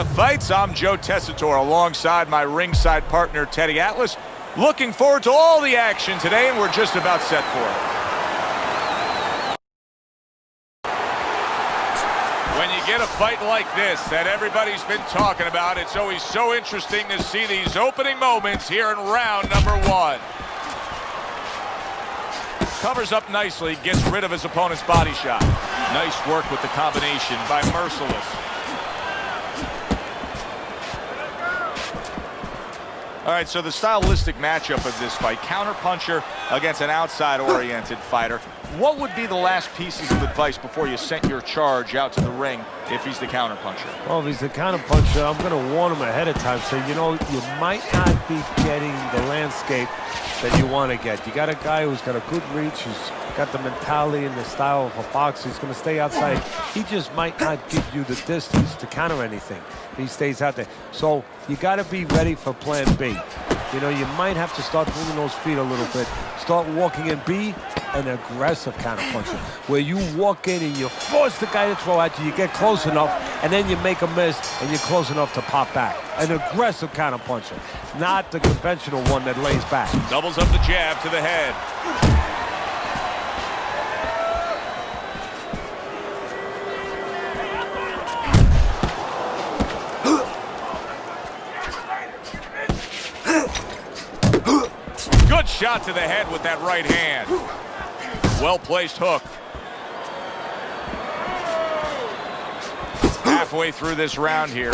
Fights. I'm Joe Tessitore alongside my ringside partner Teddy Atlas. Looking forward to all the action today, and we're just about set for it. When you get a fight like this that everybody's been talking about, it's always so interesting to see these opening moments here in round number one. Covers up nicely, gets rid of his opponent's body shot. Nice work with the combination by Merciless. All right, so the stylistic matchup of this fight, counterpuncher against an outside-oriented fighter. What would be the last pieces of advice before you sent your charge out to the ring if he's the counterpuncher? Well, if he's the counterpuncher, I'm going to warn him ahead of time. So, you know, you might not be getting the landscape that you want to get. You got a guy who's got a good reach, who's got the mentality and the style of a boxer. He's going to stay outside. He just might not give you the distance to counter anything. He stays out there. So you got to be ready for plan B. You know, you might have to start moving those feet a little bit. Start walking in. Be an aggressive counterpuncher, where you walk in and you force the guy to throw at you. You get close enough, and then you make a miss, and you're close enough to pop back. An aggressive counterpuncher, not the conventional one that lays back. Doubles up the jab to the head. Good shot to the head with that right hand. Well-placed hook. Halfway through this round here.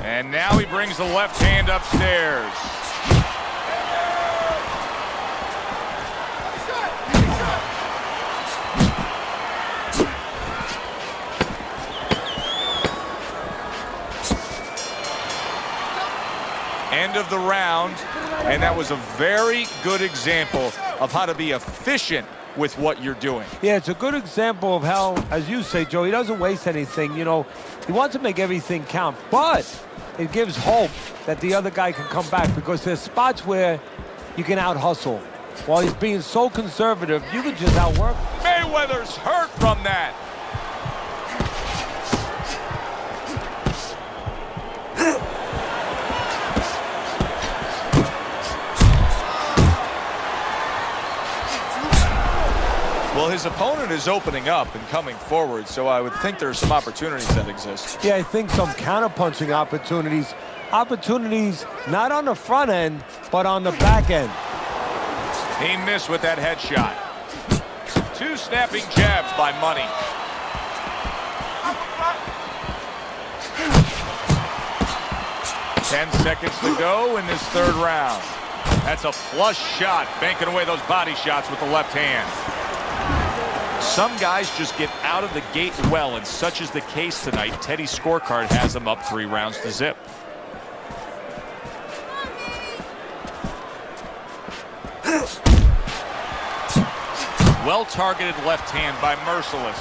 And now he brings the left hand upstairs. End of the round, and that was a very good example of how to be efficient with what you're doing. Yeah, it's a good example of how, as you say, Joe, he doesn't waste anything. You know, he wants to make everything count, but it gives hope that the other guy can come back, because there's spots where you can out-hustle. While he's being so conservative, you can just outwork. Mayweather's hurt from that. Well, his opponent is opening up and coming forward, so I would think there's some opportunities that exist. Yeah, I think some counterpunching opportunities. Opportunities not on the front end, but on the back end. He missed with that headshot. Two snapping jabs by Money. Ten seconds to go in this third round. That's a flush shot, banking away those body shots with the left hand. Some guys just get out of the gate well, and such is the case tonight. Teddy's scorecard has him up 3 rounds to zip. Well-targeted left hand by Merciless.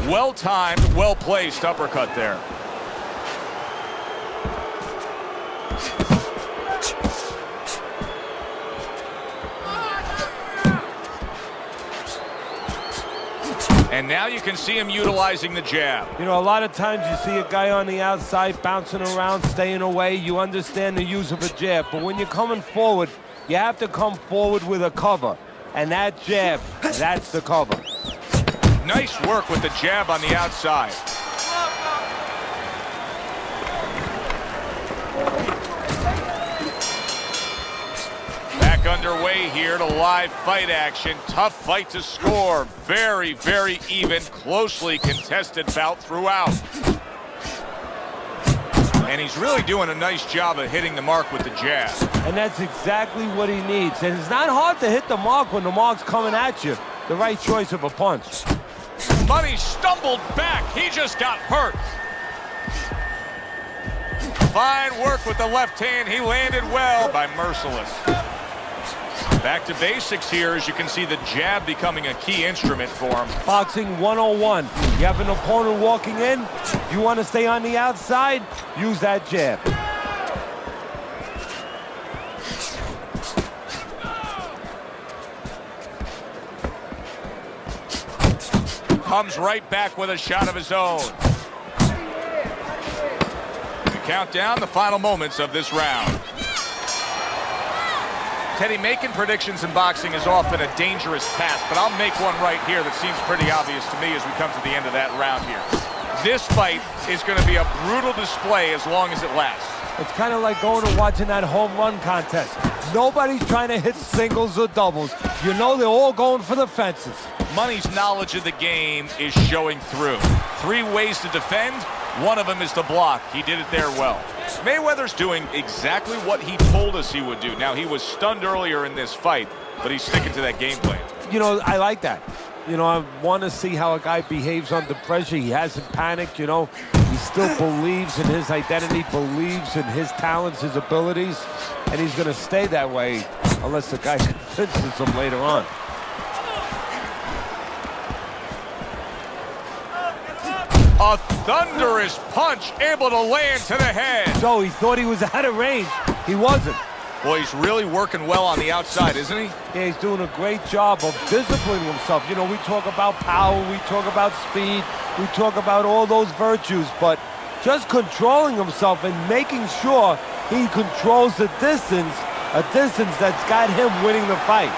Well-timed, well-placed uppercut there. And now you can see him utilizing the jab. You know, a lot of times you see a guy on the outside bouncing around, staying away. You understand the use of a jab. But when you're coming forward, you have to come forward with a cover. And that jab, that's the cover. Nice work with the jab on the outside. Back underway here to live fight action. Tough fight to score. Very, very even, closely contested bout throughout. And he's really doing a nice job of hitting the mark with the jab. And that's exactly what he needs. And it's not hard to hit the mark when the mark's coming at you. The right choice of a punch. Money stumbled back. He just got hurt. Fine work with the left hand. He landed well by Merciless. Back to basics here, as you can see the jab becoming a key instrument for him. Boxing 101. You have an opponent walking in. You want to stay on the outside? Use that jab. Comes right back with a shot of his own. We count down the final moments of this round. Teddy, making predictions in boxing is often a dangerous task, but I'll make one right here that seems pretty obvious to me as we come to the end of that round here. This fight is going to be a brutal display as long as it lasts. It's kind of like going and watching that home run contest. Nobody's trying to hit singles or doubles. You know they're all going for the fences. Money's knowledge of the game is showing through. 3 ways to defend. One of them is to block. He did it there well. Mayweather's doing exactly what he told us he would do. Now, he was stunned earlier in this fight, but he's sticking to that game plan. You know, I like that. You know, I want to see how a guy behaves under pressure. He hasn't panicked, you know. He still believes in his identity, believes in his talents, his abilities, and he's going to stay that way unless the guy convinces him later on. A thunderous punch able to land to the head. So he thought he was out of range. He wasn't. Boy, he's really working well on the outside, isn't he? Yeah, he's doing a great job of disciplining himself. You know, we talk about power, we talk about speed, we talk about all those virtues, but just controlling himself and making sure he controls the distance, a distance that's got him winning the fight.